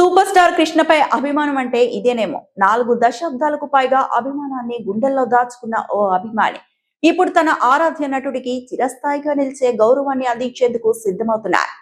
Super star కృష్ణపై అభిమానం అంటే ఇదేనేమో. 4 దశాబ్దాలకు పైగా అభిమానాన్ని గుండెల్లో దాచుకున్న ఓ అభిమాని ఇప్పుడు తన ఆరాధ్య నటుడికి చిరస్థాయిగా నిలిచే గౌరవాన్ని అందించేందుకు సిద్ధమవుతున్నారు.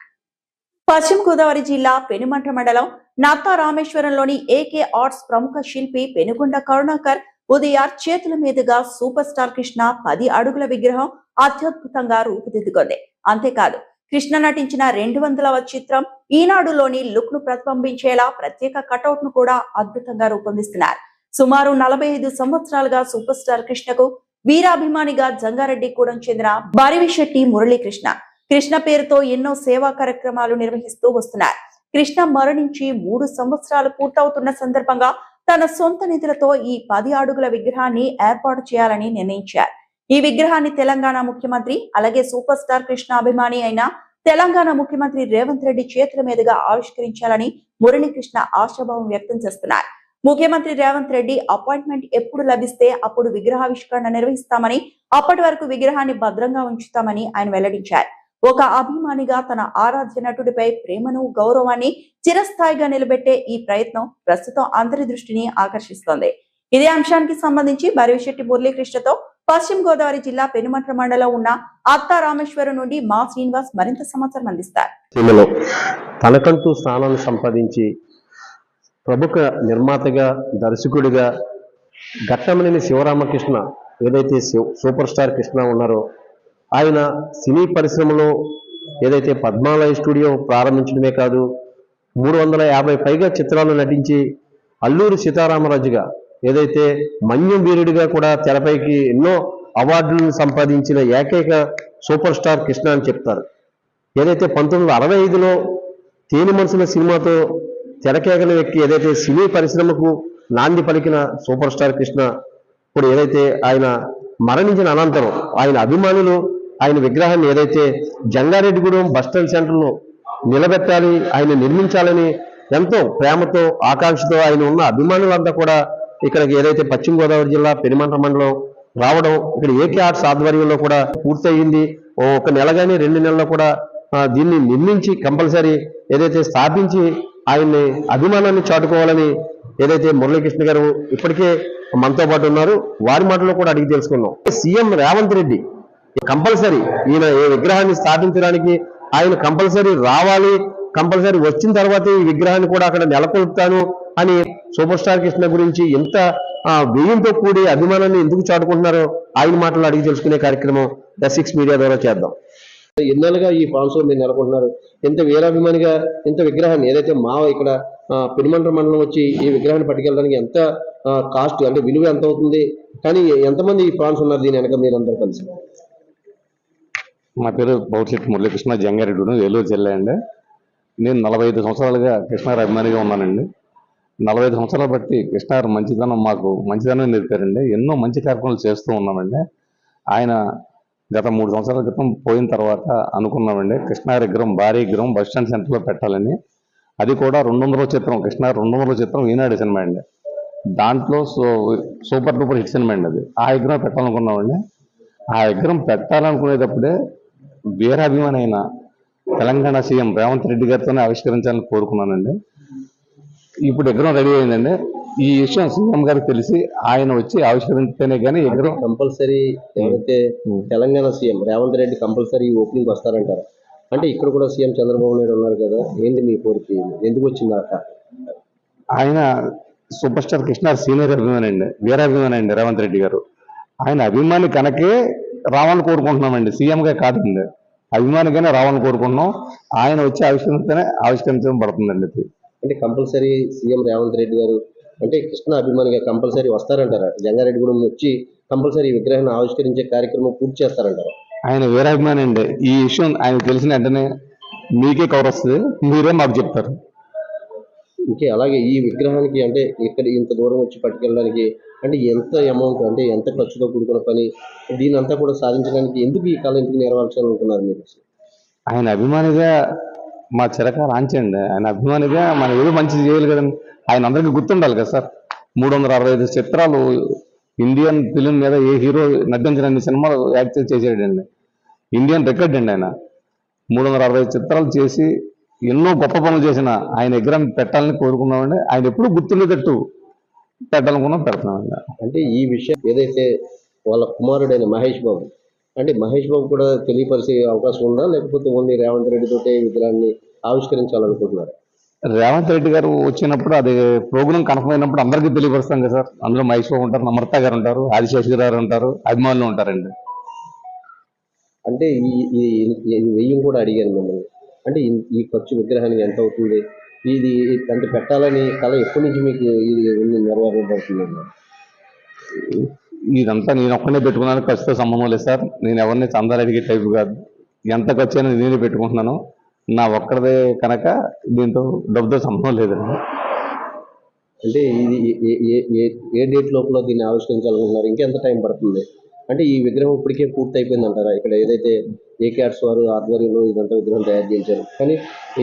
పశ్చిమ గోదావరి జిల్లా పెనుమంట్ర మండలం నత్తా రామేశ్వరంలోని ఏకే ఆర్ట్స్ ప్రముఖ శిల్పి పెనుగొండ కరుణాకర్ ఉదయార్ చేతుల మీదుగా సూపర్ స్టార్ కృష్ణ 10 అడుగుల విగ్రహం అత్యద్భుతంగా రూపుదిద్దుకుంది. అంతేకాదు, కృష్ణ నటించిన 200వ చిత్రం ఈనాడులోని లుక్ ను ప్రతిబింబించేలా ప్రత్యేక కటౌట్ ను కూడా అద్భుతంగా రూపొందిస్తున్నారు. సుమారు 45 సంవత్సరాలుగా సూపర్ స్టార్ కృష్ణకు వీరాభిమానిగా జంగారెడ్డిగూడెం చెందిన బారివిశెట్టి మురళీకృష్ణ కృష్ణ పేరుతో ఎన్నో సేవా కార్యక్రమాలు నిర్వహిస్తూ వస్తున్నారు. కృష్ణ మరణించి 3 సంవత్సరాలు పూర్తవుతున్న సందర్భంగా తన సొంత నిధులతో ఈ 10 అడుగుల విగ్రహాన్ని ఏర్పాటు చేయాలని నిర్ణయించారు. ఈ విగ్రహాన్ని తెలంగాణ ముఖ్యమంత్రి అలాగే సూపర్ స్టార్ కృష్ణ అభిమాని అయిన తెలంగాణ ముఖ్యమంత్రి రేవంత్ రెడ్డి చేతుల మీదుగా ఆవిష్కరించాలని మురళీకృష్ణ ఆశాభావం వ్యక్తం చేస్తున్నారు. ముఖ్యమంత్రి రేవంత్ రెడ్డి అపాయింట్మెంట్ ఎప్పుడు లభిస్తే అప్పుడు విగ్రహావిష్కరణ నిర్వహిస్తామని, అప్పటి వరకు విగ్రహాన్ని భద్రంగా ఉంచుతామని ఆయన వెల్లడించారు. ఒక అభిమానిగా తన ఆరాధ్య నటుడిపై ప్రేమను, గౌరవాన్ని చిరస్థాయిగా నిలబెట్టే ఈ ప్రయత్నం ప్రస్తుతం అందరి దృష్టిని ఆకర్షిస్తోంది. ఇదే అంశానికి సంబంధించి బారివిశెట్టి మురళీకృష్ణతో పశ్చిమ గోదావరి జిల్లా పెనుమంట్ర మండలం ఉన్న అత్తా రామేశ్వరం నుండి మా శ్రీనివాస్ మరింత సమాచారం అందిస్తారు. తనకంటూ స్థానాన్ని సంపాదించి ప్రముఖ నిర్మాతగా, దర్శకుడిగా ఘట్టమనేని శివరామకృష్ణ ఏదైతే సూపర్ స్టార్ కృష్ణ ఉన్నారో, ఆయన సినీ పరిశ్రమలో ఏదైతే పద్మాలయ స్టూడియో ప్రారంభించడమే కాదు, 350 పైగా చిత్రాలు నటించి అల్లూరి సీతారామరాజుగా ఏదైతే మన్యం వీరుడిగా కూడా తెరపైకి ఎన్నో అవార్డులను సంపాదించిన ఏకైక సూపర్ స్టార్ కృష్ణ అని చెప్తారు. ఏదైతే 1965లో తేని మనసుల సినిమాతో తెరకేగల వ్యక్తి, ఏదైతే సినీ పరిశ్రమకు నాంది పలికిన సూపర్ స్టార్ కృష్ణ ఇప్పుడు ఏదైతే ఆయన మరణించిన అనంతరం ఆయన అభిమానులు ఆయన విగ్రహాన్ని ఏదైతే జంగారెడ్డిగూడెం బస్టాండ్ సెంటర్లో నిలబెట్టాలి, ఆయన నిర్మించాలని ఎంతో ప్రేమతో, ఆకాంక్షతో ఆయన ఉన్న అభిమానులంతా కూడా ఇక్కడికి ఏదైతే పశ్చిమ గోదావరి జిల్లా పెనుమంట్ర మండలం రావడం, ఇక్కడ ఏకే ఆర్ట్స్ ఆధ్వర్యంలో కూడా పూర్తయింది. ఒక నెల కానీ 2 నెలల్లో కూడా దీన్ని నిర్మించి కంపల్సరీ ఏదైతే స్థాపించి ఆయన్ని అభిమానాన్ని చాటుకోవాలని ఏదైతే మురళీకృష్ణ గారు ఇప్పటికే మనతో పాటు ఉన్నారు, వారి మాటలో కూడా అడిగి తెలుసుకున్నాం. సీఎం రేవంత్ రెడ్డి కంపల్సరీ ఈయన ఈ విగ్రహాన్ని స్థాపించడానికి ఆయన కంపల్సరీ రావాలి, కంపల్సరీ వచ్చిన తర్వాత ఈ విగ్రహాన్ని కూడా అక్కడ నెలకొల్పుతాను అని సూపర్ స్టార్ కృష్ణ గురించి ఎంత వ్యయంతో కూడి అభిమానాన్ని ఎందుకు చాటుకుంటున్నారో ఆయన మాటలు అడిగి తెలుసుకునే కార్యక్రమం The6 మీడియా ద్వారా చేద్దాం. ఎన్నేళ్ళుగా ఈ ఫామ్స్ లో మీరు నెలకొంటున్నారు, ఎంత వీరాభిమానిగా ఇంత విగ్రహాన్ని ఏదైతే మా ఇక్కడ పెనుమంట్ర మండలం వచ్చి ఈ విగ్రహాన్ని పట్టుకెళ్ళడానికి ఎంత కాస్ట్ అంటే విలువ ఎంత అవుతుంది, కానీ ఎంతమంది ఈ ఫామ్స్ ఉన్నారు దీని వెనక మీరందరూ కలిసి? మా పేరు బారివిశెట్టి మురళీకృష్ణ, జంగారెడ్డిగూడెం, ఏలూరు జిల్లా అండి. నేను 45 సంవత్సరాలుగా కృష్ణగారి అభిమానిగా ఉన్నానండి. 45 సంవత్సరాలు బట్టి కృష్ణగారు మాకు మంచిదనం నేర్పారండి. ఎన్నో మంచి కార్యక్రమాలు చేస్తూ ఉన్నామండి. ఆయన గత 3 సంవత్సరాల క్రితం పోయిన తర్వాత అనుకున్నామండి కృష్ణగారి విగ్రహం, భారీ విగ్రహం బస్టాండ్ సెంటర్లో పెట్టాలని. అది కూడా 200వ చిత్రం, కృష్ణగారు 200వ చిత్రం ఈనాడు సినిమా అండి. దాంట్లో సూపర్ డూపర్ హిట్ సినిమా అండి అది. ఆ విగ్రహం పెట్టాలనుకున్నామండి. ఆ విగ్రహం పెట్టాలనుకునేటప్పుడే వీరాభిమాని అయిన తెలంగాణ సీఎం రేవంత్ రెడ్డి గారితోనే ఆవిష్కరించాలని కోరుకున్నానండి. ఇప్పుడు విగ్రహం రెడీ అయిందండి. ఈ విషయం సీఎం గారికి తెలిసి ఆయన వచ్చి ఆవిష్కరిస్తేనే కానీ విగ్రహం కంపల్సరీ ఎవరైతే Telangana CM Revanth Reddy compulsory opening వస్తారంటారు. అంటే ఇక్కడ కూడా సీఎం చంద్రబాబు నాయుడు ఉన్నారు కదా, ఏంటి మీ కోరిక, ఎందుకు వచ్చింది అక్క? ఆయన సూపర్ స్టార్ కృష్ణ సీనియర్ అభిమాని అండి, వీరాభిమాని అండి రేవంత్ రెడ్డి గారు. ఆయన అభిమాని కనుకే రావాలని కోరుకుంటున్నామండి, సీఎంగా కాదండి, అభిమానిగానే రావాలని కోరుకుంటున్నాం. ఆయన వచ్చి ఆవిష్కరించడం పడుతుందండి. అంటే కంపల్సరీ సీఎం రేవంత్ రెడ్డి గారు అంటే కృష్ణ అభిమానిగా కంపల్సరీ వస్తారంటారా? జంగారెడ్డిగూడెం వచ్చి కంపల్సరీ ఈ విగ్రహాన్ని ఆవిష్కరించే కార్యక్రమం పూర్తి చేస్తారంటారా? ఆయన వీరాభిమాని అండి. ఈ విషయం ఆయన తెలిసిన వెంటనే మీకే కవర్ వస్తుంది, మీరే మాకు చెప్తారు. ఇంకే అలాగే ఈ విగ్రహానికి అంటే ఇక్కడ ఇంత దూరం వచ్చి పట్టుకెళ్ళడానికి అంటే ఎంత అమౌంట్, అంటే ఎంత ఖర్చుతో కూడుకున్న పని, దీని అంతా కూడా సాధించడానికి ఎందుకు ఈ కాలం ఎందుకు నెరవేర్చాలనుకున్నారు మీరు? ఆయన అభిమానిగా మా చిరకాల ఆంచండి. ఆయన అభిమానిగా మనం ఏదో మంచి చేయాలి కదండి, ఆయన అందరికీ గుర్తుండాలి కదా సార్. 365 చిత్రాలు ఇండియన్ ఫిలిం మీద ఏ హీరో నటించిన సినిమాలు యాక్ట్ చేసాడండి. ఇండియన్ రికార్డ్ అండి ఆయన. 365 చిత్రాలు చేసి ఎన్నో గొప్ప పనులు చేసిన ఆయన విగ్రహం పెట్టాలని కోరుకున్నామండి. ఆయన ఎప్పుడు గుర్తుండేటట్టు పెట్టాలనుకున్నాం, పెడుతున్నామండి. అంటే ఈ విషయం ఏదైతే వాళ్ళ కుమారుడైన మహేష్ బాబు, అంటే మహేష్ బాబు కూడా తెలియపరిచే అవకాశం ఉందా, లేకపోతే ఓన్లీ రేవంత్ రెడ్డి తోటే ఈ విగ్రహాన్ని ఆవిష్కరించాలనుకుంటున్నారు? రేవంత్ రెడ్డి గారు వచ్చినప్పుడు అది ప్రోగ్రామ్ కన్ఫర్మ్ అయినప్పుడు అందరికీ తెలియపరుస్తాం కదా సార్. అందులో మహేష్ బాబు ఉంటారు, నమ్రత గారు ఉంటారు, ఆదిశేషి గారు ఉంటారు, అభిమానులు ఉంటారండి. అంటే ఈ వెయ్యి కూడా అడిగాను మిమ్మల్ని. అంటే ఈ ఖర్చు విగ్రహానికి ఎంత అవుతుంది, ఇది అంత పెట్టాలని కళ ఎప్పటి నుంచి మీకు ఇది నెరవేరబడుతుందండి? ఇదంతా నేను ఒక్కనే పెట్టుకున్నాను, ఖర్చుతో సంబంధం లేదు సార్. నేను ఎవరిని చందాలు అడిగే టైపు కాదు. ఎంత ఖర్చు అయినా నేనే పెట్టుకుంటున్నాను. నా ఒక్కడిదే కనుక దీంతో డబ్బుతో సంబంధం లేదండి. అంటే ఇది ఏ డేట్ లోపల దీన్ని ఆవిష్కరించాలనుకుంటున్నారు? ఇంకెంత టైం పడుతుంది? అంటే ఈ విగ్రహం ఇప్పటికే పూర్తి అయిపోయింది అంటారా? ఇక్కడ ఏదైతే ఏకే ఆర్ట్స్ వారు ఆధ్వర్యంలో ఇదంతా విగ్రహం తయారు చేయించారు, కానీ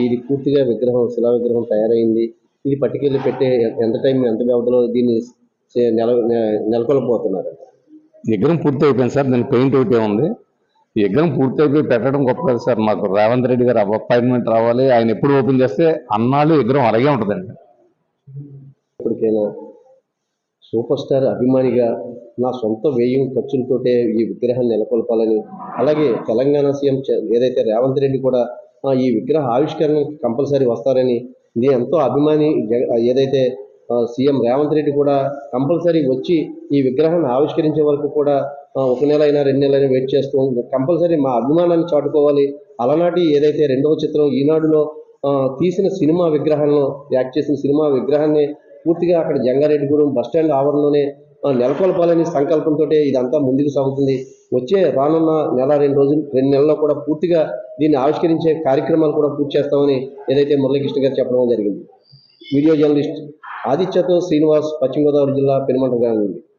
ఇది పూర్తిగా విగ్రహం, శిలా విగ్రహం తయారైంది. ఇది పట్టుకెళ్ళి పెట్టే ఎంత టైం, ఎంత వ్యవధిలో దీన్ని నెలకొల్పబోతున్నారు? విగ్రహం పూర్తి అయిపోయింది సార్. దాని పెయింట్ ఒకటే ఉంది. ఈ విగ్రహం పూర్తి అయిపోయి పెట్టడం గొప్ప కదా సార్. మాకు రేవంత్ రెడ్డి గారు అపాయింట్మెంట్ రావాలి. ఆయన ఎప్పుడు ఓపెన్ చేస్తే అన్నాళ్ళు విగ్రహం అలాగే ఉంటుందండి. ఇప్పటికైనా సూపర్ స్టార్ అభిమానిగా నా సొంత వ్యయం ఖర్చులతోటే ఈ విగ్రహాన్ని నెలకొల్పాలని, అలాగే తెలంగాణ సీఎం ఏదైతే రేవంత్ రెడ్డి కూడా ఈ విగ్రహ ఆవిష్కరణకి కంపల్సరీ వస్తారని, ఇది ఎంతో అభిమాని ఏదైతే సీఎం రేవంత్ రెడ్డి కూడా కంపల్సరీ వచ్చి ఈ విగ్రహాన్ని ఆవిష్కరించే వరకు కూడా 1 నెల అయినా 2 నెలలైనా వెయిట్ చేస్తూ కంపల్సరీ మా అభిమానాన్ని చాటుకోవాలి. అలనాటి ఏదైతే 2వ చిత్రం ఈనాడులో తీసిన సినిమా విగ్రహాలను, యాక్ట్ చేసిన సినిమా విగ్రహాన్ని పూర్తిగా అక్కడ జంగారెడ్డిగూడెం బస్టాండ్ ఆవరణలోనే నెలకొల్పాలని సంకల్పంతో ఇదంతా ముందుకు సాగుతుంది. వచ్చే రానున్న నెల 2 నెలల్లో కూడా పూర్తిగా దీన్ని ఆవిష్కరించే కార్యక్రమాలు కూడా పూర్తి చేస్తామని ఏదైతే మురళీకృష్ణ గారు చెప్పడం జరిగింది. వీడియో జర్నలిస్ట్ ఆదిత్యతో శ్రీనివాస్, పశ్చిమ గోదావరి జిల్లా పెనుమంట గ్రామం నుండి.